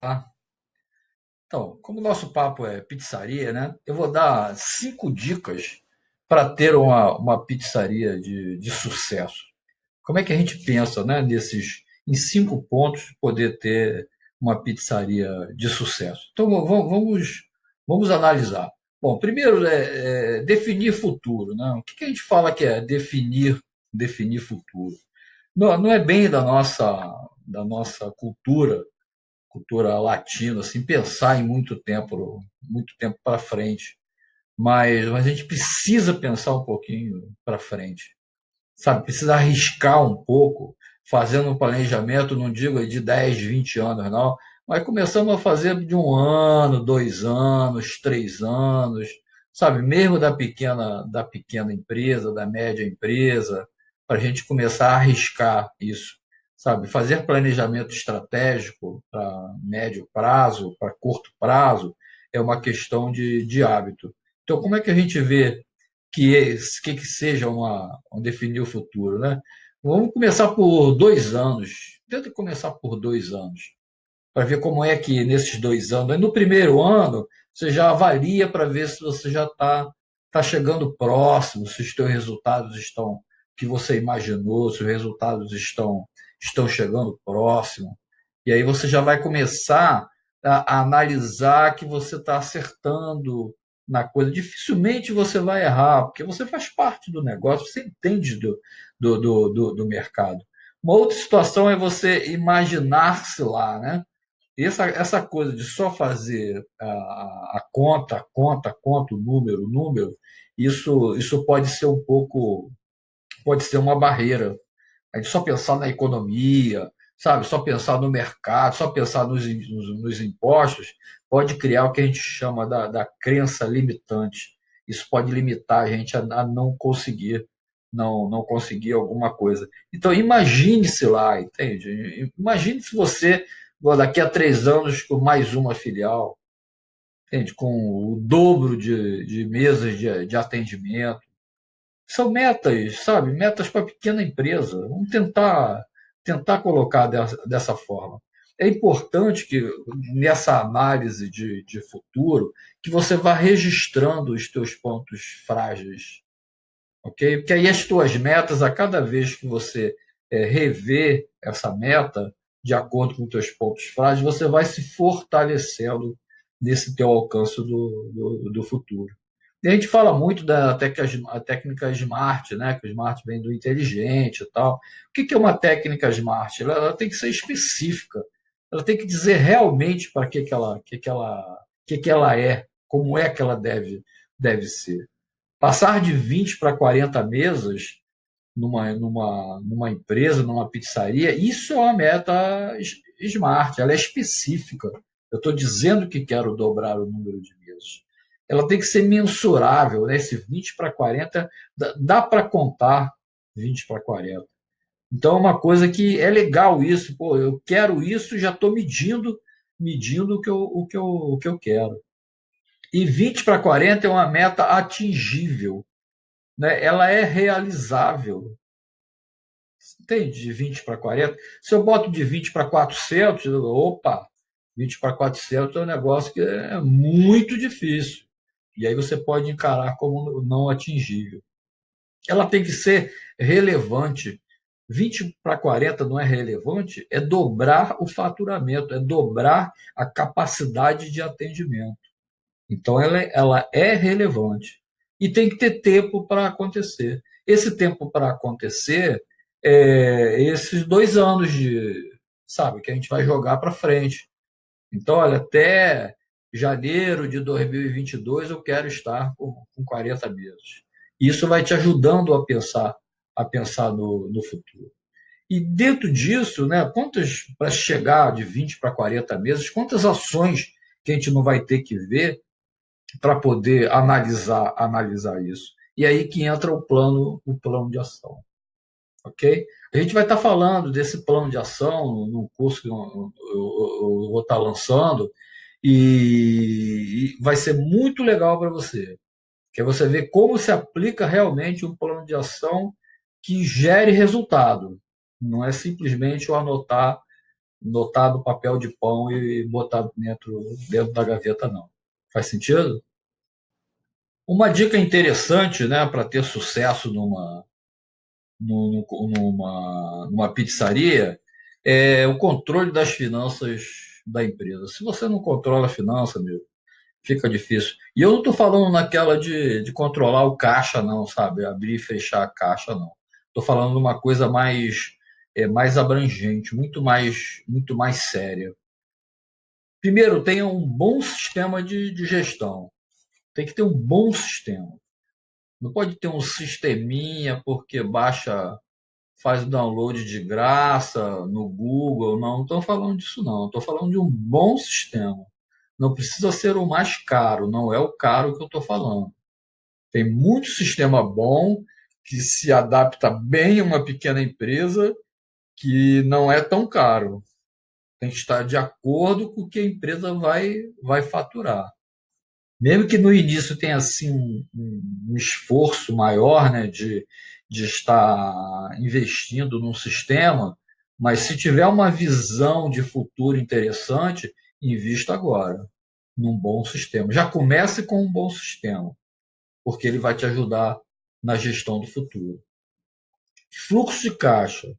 Tá? Então, como o nosso papo é pizzaria, né? Eu vou dar 5 dicas para ter uma pizzaria de sucesso. Como é que a gente pensa, né, em 5 pontos, poder ter uma pizzaria de sucesso? Então, vamos analisar. Bom, primeiro definir futuro, né? O que a gente fala que é definir futuro? Não é bem da nossa cultura latina, assim, pensar em muito tempo para frente. Mas a gente precisa pensar um pouquinho para frente, sabe? Precisa arriscar um pouco, fazendo um planejamento, não digo de 10, 20 anos, não, mas começando a fazer de 1 ano, 2 anos, 3 anos, sabe? Mesmo da pequena empresa, da média empresa, para a gente começar a arriscar isso, sabe? Fazer planejamento estratégico para médio prazo, para curto prazo, é uma questão de hábito. Então, como é que a gente vê que seja um definir o futuro, né? Vamos começar por 2 anos. Tenta começar por 2 anos, para ver como é que nesses 2 anos. Aí no primeiro ano, você já avalia para ver se você já tá chegando próximo, se os teus resultados estão que você imaginou, se os resultados estão chegando próximo. E aí você já vai começar a analisar que você está acertando na coisa. Dificilmente você vai errar, porque você faz parte do negócio, você entende do mercado. Uma outra situação é você imaginar-se lá, né? Essa coisa de só fazer a conta, o número, isso pode ser uma barreira. A gente só pensar na economia, sabe? Só pensar no mercado, só pensar nos impostos, pode criar o que a gente chama da crença limitante. Isso pode limitar a gente a não conseguir alguma coisa. Então, imagine-se lá, entende? Imagine se você, daqui a 3 anos, com mais uma filial, entende? Com o dobro de mesas de atendimento, são metas, sabe? Metas para pequena empresa. Vamos tentar colocar dessa forma. É importante que nessa análise de futuro que você vá registrando os teus pontos frágeis, ok? Porque aí as tuas metas, a cada vez que você rever essa meta de acordo com os teus pontos frágeis, você vai se fortalecendo nesse teu alcance do futuro. E a gente fala muito a técnica SMART, né? Que o SMART vem do inteligente e tal. O que é uma técnica SMART? Ela tem que ser específica. Ela tem que dizer realmente para que ela é, como é que ela deve ser. Passar de 20 para 40 mesas numa empresa, numa pizzaria, isso é uma meta smart, ela é específica. Eu estou dizendo que quero dobrar o número de mesas. Ela tem que ser mensurável, né? Esse 20 para 40, dá para contar 20 para 40. Então é uma coisa que é legal isso, pô, eu quero isso, já estou medindo o que eu quero. E 20 para 40 é uma meta atingível, né? Ela é realizável. Entende? De 20 para 40. Se eu boto de 20 para 400, opa, 20 para 400 é um negócio que é muito difícil. E aí você pode encarar como não atingível. Ela tem que ser relevante. 20 para 40 não é relevante, é dobrar o faturamento, é dobrar a capacidade de atendimento. Então, ela é relevante. E tem que ter tempo para acontecer. Esse tempo para acontecer é esses 2 anos sabe, que a gente vai jogar para frente. Então, olha, até janeiro de 2022 eu quero estar com 40 meses. Isso vai te ajudando a pensar no futuro. E dentro disso, né, para chegar de 20 para 40 meses, quantas ações que a gente não vai ter que ver para poder analisar isso. E aí que entra o plano de ação, ok? A gente vai estar falando desse plano de ação no curso que eu vou estar lançando e vai ser muito legal para você, que é você ver como se aplica realmente um plano de ação que gere resultado. Não é simplesmente eu anotar notar no papel de pão e botar dentro da gaveta, não. Faz sentido? Uma dica interessante, né, para ter sucesso numa pizzaria é o controle das finanças da empresa. Se você não controla a finança, meu, fica difícil. E eu não estou falando naquela de controlar o caixa, não, sabe? Abrir e fechar a caixa, não. Estou falando de uma coisa mais abrangente, muito mais séria. Primeiro, tenha um bom sistema de gestão. Tem que ter um bom sistema. Não pode ter um sisteminha porque faz o download de graça no Google. Não estou falando disso, não. Estou falando de um bom sistema. Não precisa ser o mais caro, não é o caro que eu estou falando. Tem muito sistema bom que se adapta bem a uma pequena empresa que não é tão caro. Tem que estar de acordo com o que a empresa vai faturar. Mesmo que no início tenha assim um esforço maior, né, de estar investindo num sistema, mas se tiver uma visão de futuro interessante, invista agora num bom sistema. Já comece com um bom sistema, porque ele vai te ajudar na gestão do futuro. Fluxo de caixa.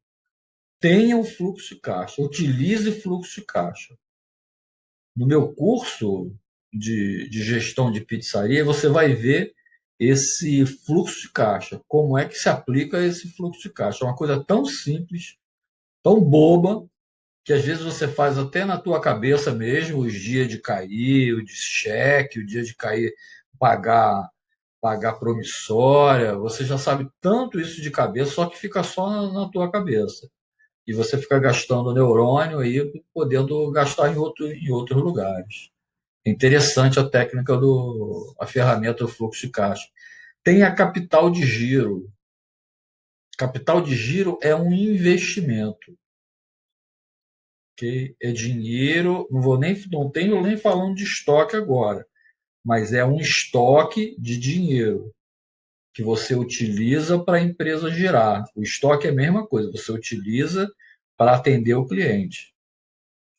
Tenha um fluxo de caixa. Utilize fluxo de caixa. No meu curso de gestão de pizzaria, você vai ver esse fluxo de caixa. Como é que se aplica esse fluxo de caixa? É uma coisa tão simples, tão boba, que às vezes você faz até na tua cabeça mesmo, os dias de cair, o de cheque, o dia de cair, pagar pagar promissória, você já sabe tanto isso de cabeça, só que fica só na tua cabeça. E você fica gastando neurônio aí, podendo gastar em outros lugares. É interessante a ferramenta do fluxo de caixa. Tem a capital de giro. Capital de giro é um investimento, que é dinheiro, não tenho nem falando de estoque agora, mas é um estoque de dinheiro que você utiliza para a empresa girar. O estoque é a mesma coisa, você utiliza para atender o cliente.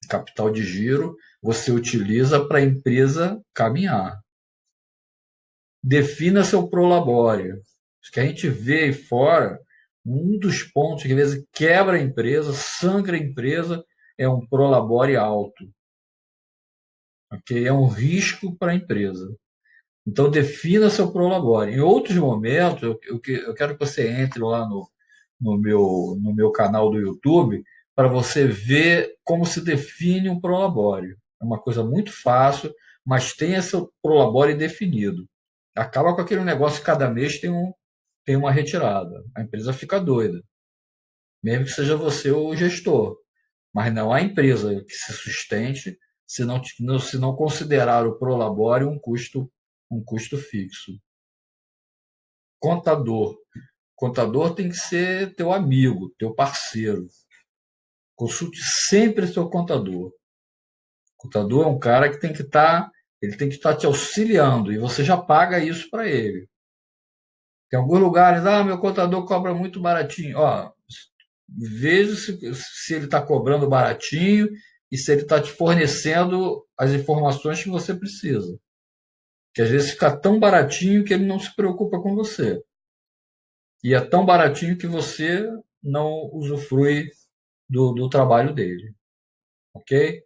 Capital de giro você utiliza para a empresa caminhar. Defina seu prolabore. Isso que a gente vê aí fora, um dos pontos que às vezes quebra a empresa, sangra a empresa, é um prolabore alto. Okay? É um risco para a empresa. Então, defina seu prolabore. Em outros momentos, eu quero que você entre lá no meu canal do YouTube para você ver como se define um prolabore. É uma coisa muito fácil, mas tem esse prolabore definido. Acaba com aquele negócio que cada mês tem uma retirada. A empresa fica doida, mesmo que seja você o gestor. Mas não há empresa que se sustente se não considerar o prolabore um custo fixo. Contador. Contador tem que ser teu amigo, teu parceiro. Consulte sempre seu contador. O contador é um cara que ele tem que estar te auxiliando e você já paga isso para ele. Tem alguns lugares, meu contador cobra muito baratinho. Ó, veja se ele está cobrando baratinho e se ele está te fornecendo as informações que você precisa. Que às vezes fica tão baratinho que ele não se preocupa com você. E é tão baratinho que você não usufrui do trabalho dele. Ok?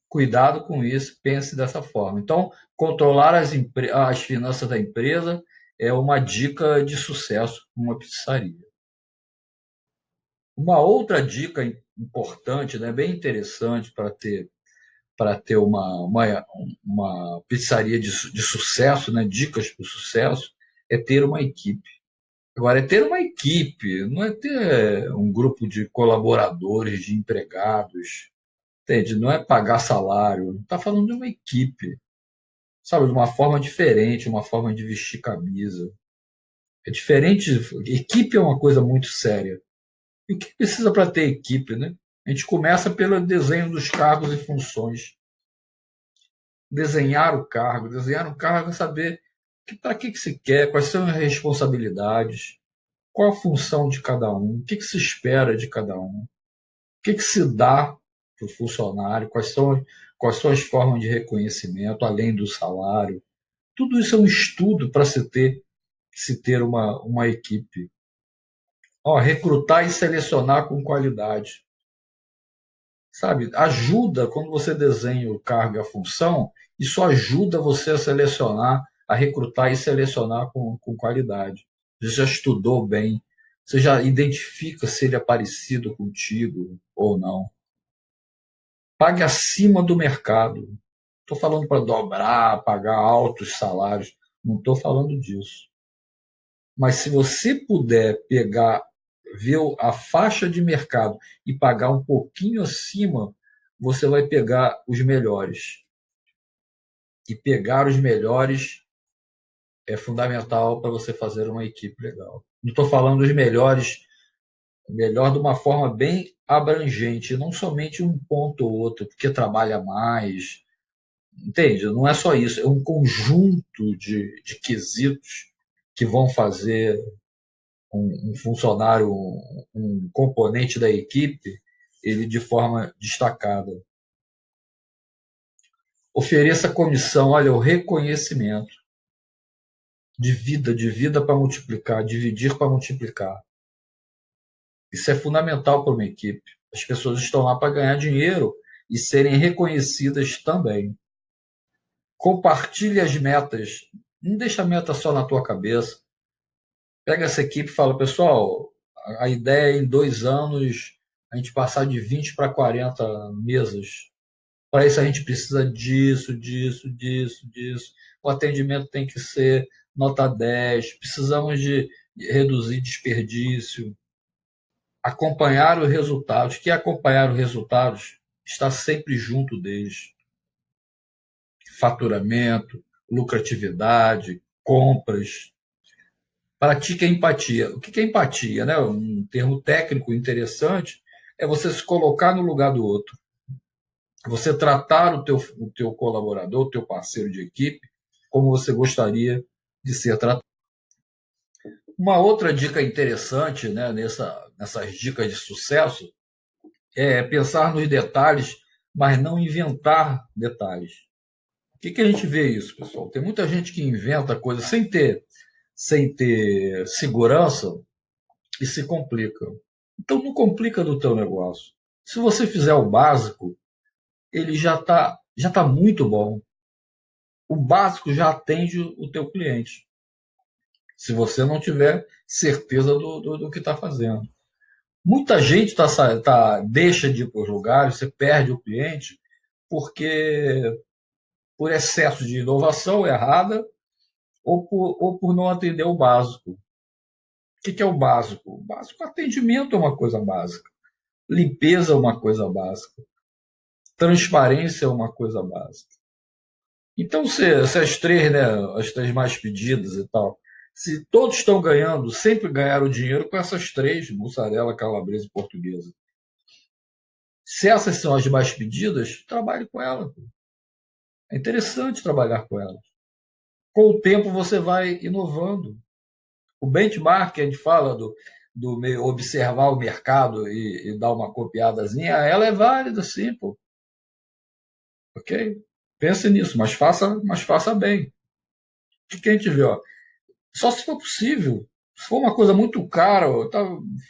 Cuidado com isso, pense dessa forma. Então, controlar as finanças da empresa é uma dica de sucesso numa pizzaria. Uma outra dica importante, né, bem interessante para ter uma pizzaria de sucesso, né, dicas para o sucesso, é ter uma equipe. Agora, é ter uma equipe, não é ter um grupo de colaboradores, de empregados, entende? Não é pagar salário, está falando de uma equipe, sabe? De uma forma diferente, uma forma de vestir camisa. É diferente, equipe é uma coisa muito séria. E o que precisa para ter equipe, né? A gente começa pelo desenho dos cargos e funções. Desenhar o cargo é saber para que se quer, quais são as responsabilidades, qual a função de cada um, o que se espera de cada um, o que se dá para o funcionário, quais são as formas de reconhecimento, além do salário. Tudo isso é um estudo para se ter uma equipe. Ó, recrutar e selecionar com qualidade. Sabe? Ajuda, quando você desenha o cargo e a função, isso ajuda você a selecionar, a recrutar e selecionar com qualidade. Você já estudou bem, você já identifica se ele é parecido contigo ou não. Pague acima do mercado. Estou falando para dobrar, pagar altos salários. Não estou falando disso. Mas se você puder pegar, ver a faixa de mercado e pagar um pouquinho acima, você vai pegar os melhores. E pegar os melhores é fundamental para você fazer uma equipe legal. Não estou falando dos melhores, melhor de uma forma bem abrangente, não somente um ponto ou outro, porque trabalha mais. Entende? Não é só isso, é um conjunto de quesitos que vão fazer um funcionário, um componente da equipe, ele de forma destacada. Ofereça comissão, olha, o reconhecimento, divida para multiplicar, dividir para multiplicar. Isso é fundamental para uma equipe. As pessoas estão lá para ganhar dinheiro e serem reconhecidas também. Compartilhe as metas. Não deixa a meta só na tua cabeça. Pega essa equipe e fala, pessoal, a ideia é em 2 anos a gente passar de 20 para 40 mesas. Para isso a gente precisa disso, disso, disso, disso. O atendimento tem que ser nota 10. Precisamos de reduzir desperdício. Acompanhar os resultados. Que acompanhar os resultados está sempre junto deles. Faturamento, lucratividade, compras. Pratique a empatia. O que é empatia? Né? Um termo técnico interessante é você se colocar no lugar do outro. Você tratar o teu colaborador, o teu parceiro de equipe, como você gostaria de ser tratado. Uma outra dica interessante, né, nessas dicas de sucesso é pensar nos detalhes, mas não inventar detalhes. O que a gente vê isso, pessoal? Tem muita gente que inventa coisas sem ter segurança e se complica. Então não complica do teu negócio. Se você fizer o básico, ele já tá muito bom. O básico já atende o teu cliente. Se você não tiver certeza do que está fazendo. Muita gente deixa de ir para os lugares, você perde o cliente, porque por excesso de inovação errada ou por não atender o básico. O que é o básico? O básico, atendimento é uma coisa básica. Limpeza é uma coisa básica. Transparência é uma coisa básica. Então, se as três, né, as três mais pedidas e tal, se todos estão ganhando, sempre ganharam dinheiro com essas três, mussarela, calabresa e portuguesa. Se essas são as mais pedidas, trabalhe com elas. É interessante trabalhar com elas. Com o tempo você vai inovando. O benchmark, a gente fala do meio observar o mercado e dar uma copiadazinha, ela é válida, sim, pô. Ok? Pense nisso, mas faça bem. O que a gente vê? Ó? Só se for possível. Se for uma coisa muito cara, tá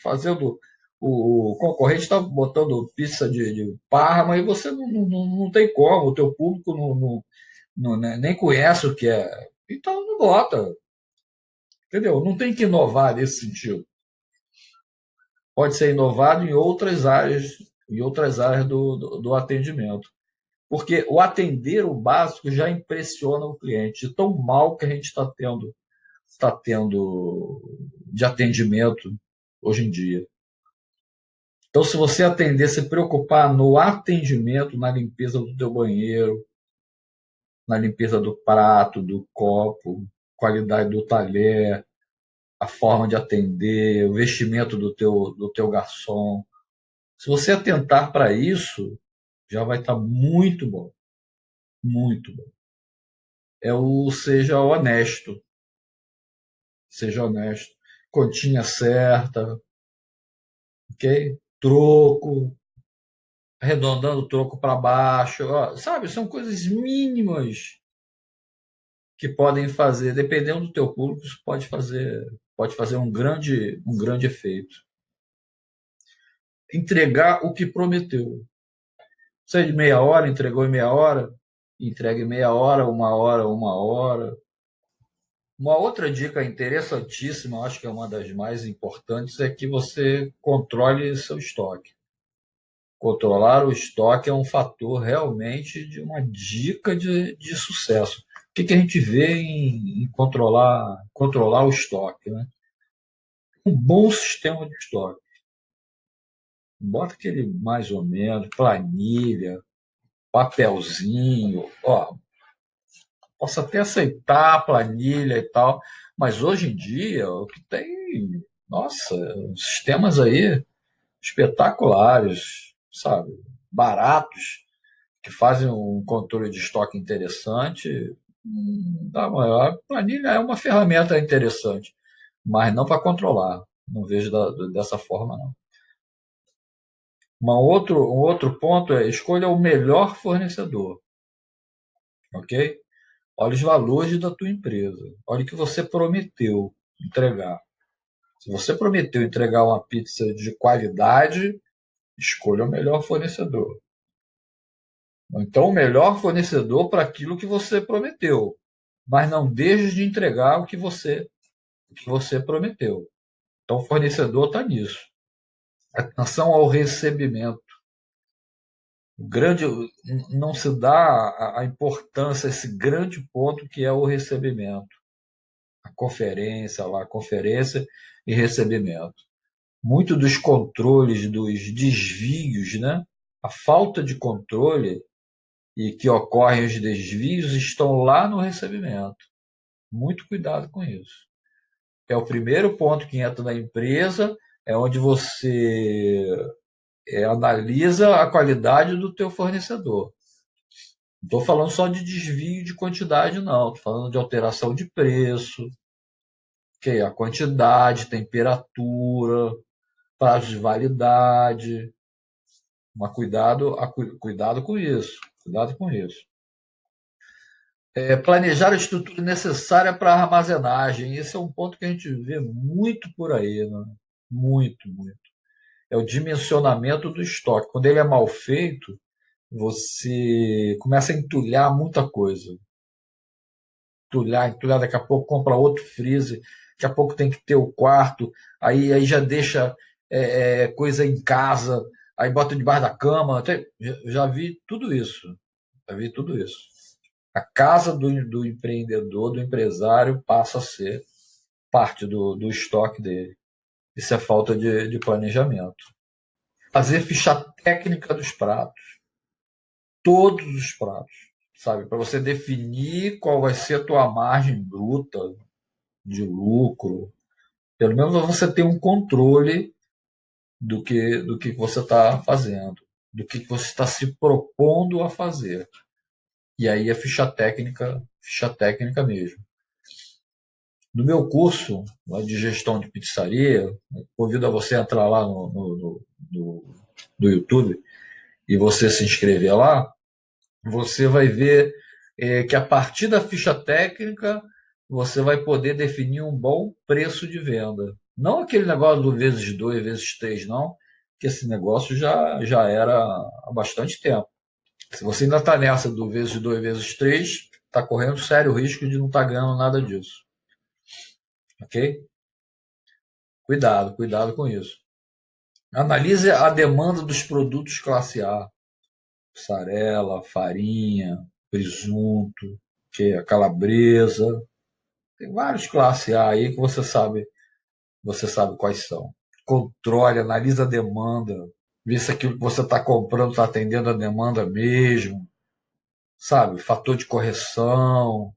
fazendo. O concorrente está botando pizza de Parma e você não tem como, o teu público nem conhece o que é. Então não bota. Entendeu? Não tem que inovar nesse sentido. Pode ser inovado em outras áreas do atendimento. Porque o atender o básico já impressiona o cliente, de tão mal que a gente está tendo de atendimento hoje em dia. Então, se você atender, se preocupar no atendimento, na limpeza do teu banheiro, na limpeza do prato, do copo, qualidade do talher, a forma de atender, o vestimento do teu garçom. Se você atentar para isso, já vai estar muito bom, muito bom. Seja honesto, continha certa, ok? Troco, arredondando o troco para baixo, ó, sabe? São coisas mínimas que podem fazer, dependendo do teu público, isso pode fazer um grande efeito. Entregar o que prometeu. Você de meia hora, entregou em meia hora, entregue em meia hora, uma hora, uma hora. Uma outra dica interessantíssima, acho que é uma das mais importantes, é que você controle seu estoque. Controlar o estoque é um fator realmente de uma dica de sucesso. O que a gente vê em controlar o estoque? Né? Um bom sistema de estoque. Bota aquele mais ou menos, planilha, papelzinho. Ó, posso até aceitar a planilha e tal, mas hoje em dia o que tem, nossa, sistemas aí espetaculares, sabe? Baratos, que fazem um controle de estoque interessante. A planilha é uma ferramenta interessante, mas não para controlar. Não vejo dessa forma, não. Um outro ponto é escolha o melhor fornecedor, ok? Olha os valores da tua empresa. Olha o que você prometeu entregar. Se você prometeu entregar uma pizza de qualidade, escolha o melhor fornecedor. Então, o melhor fornecedor para aquilo que você prometeu. Mas não deixe de entregar o que você prometeu. Então, o fornecedor está nisso. Atenção ao recebimento. O grande, não se dá a importância a esse grande ponto que é o recebimento. A conferência lá, conferência e recebimento. Muito dos controles, dos desvios, né? A falta de controle e que ocorrem os desvios estão lá no recebimento. Muito cuidado com isso. É o primeiro ponto que entra na empresa, é onde você analisa a qualidade do teu fornecedor. Não estou falando só de desvio de quantidade, não. Estou falando de alteração de preço, que é a quantidade, temperatura, prazo de validade. Mas cuidado com isso. Cuidado com isso. Planejar a estrutura necessária para a armazenagem. Esse é um ponto que a gente vê muito por aí, né? Muito, muito. É o dimensionamento do estoque. Quando ele é mal feito, você começa a entulhar muita coisa. Entulhar, daqui a pouco compra outro freezer, daqui a pouco tem que ter o quarto, aí já deixa coisa em casa, aí bota debaixo da cama. Já vi tudo isso. Já vi tudo isso. A casa do empreendedor, do empresário, passa a ser parte do estoque dele. Isso é falta de planejamento. Fazer ficha técnica dos pratos, todos os pratos, sabe? Para você definir qual vai ser a tua margem bruta de lucro. Pelo menos você ter um controle do que você está fazendo, do que você está se propondo a fazer. E aí a ficha técnica mesmo. No meu curso de gestão de pizzaria, convido a você a entrar lá no YouTube e você se inscrever lá, você vai ver que a partir da ficha técnica você vai poder definir um bom preço de venda. Não aquele negócio do vezes 2 vezes 3 não, que esse negócio já era há bastante tempo. Se você ainda está nessa do vezes 2 vezes 3 está correndo sério risco de não estar ganhando nada disso. Ok? Cuidado com isso. Analise a demanda dos produtos classe A. Mussarela, farinha, presunto, que é a calabresa. Tem vários classe A aí que você sabe quais são. Controle, analisa a demanda, vê se aquilo que você está comprando está atendendo a demanda mesmo, sabe? Fator de correção.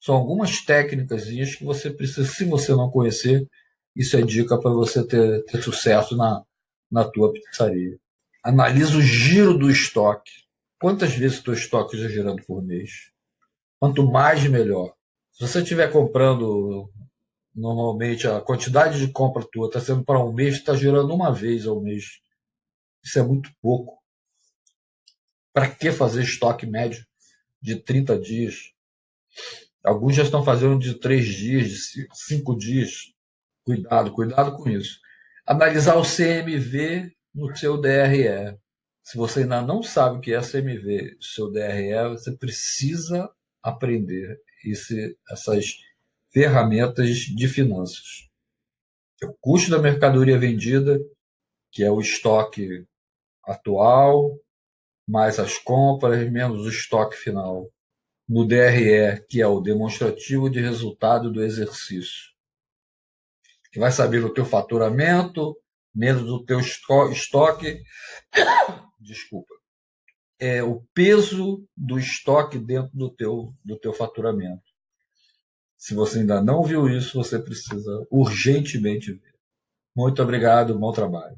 São algumas técnicas que você precisa, se você não conhecer, isso é dica para você ter sucesso na tua pizzaria. Analisa o giro do estoque. Quantas vezes o teu estoque está girando por mês? Quanto mais, melhor. Se você estiver comprando, normalmente, a quantidade de compra tua está sendo para um mês, está girando uma vez ao mês. Isso é muito pouco. Para que fazer estoque médio de 30 dias? Alguns já estão fazendo de 3 dias, de 5 dias. Cuidado, cuidado com isso. Analisar o CMV no seu DRE. Se você ainda não sabe o que é CMV, seu DRE, você precisa aprender essas ferramentas de finanças. O custo da mercadoria vendida, que é o estoque atual, mais as compras, menos o estoque final. No DRE, que é o demonstrativo de resultado do exercício, que vai saber do teu faturamento, menos do teu estoque, desculpa, é o peso do estoque dentro do teu faturamento. Se você ainda não viu isso, você precisa urgentemente ver. Muito obrigado, bom trabalho.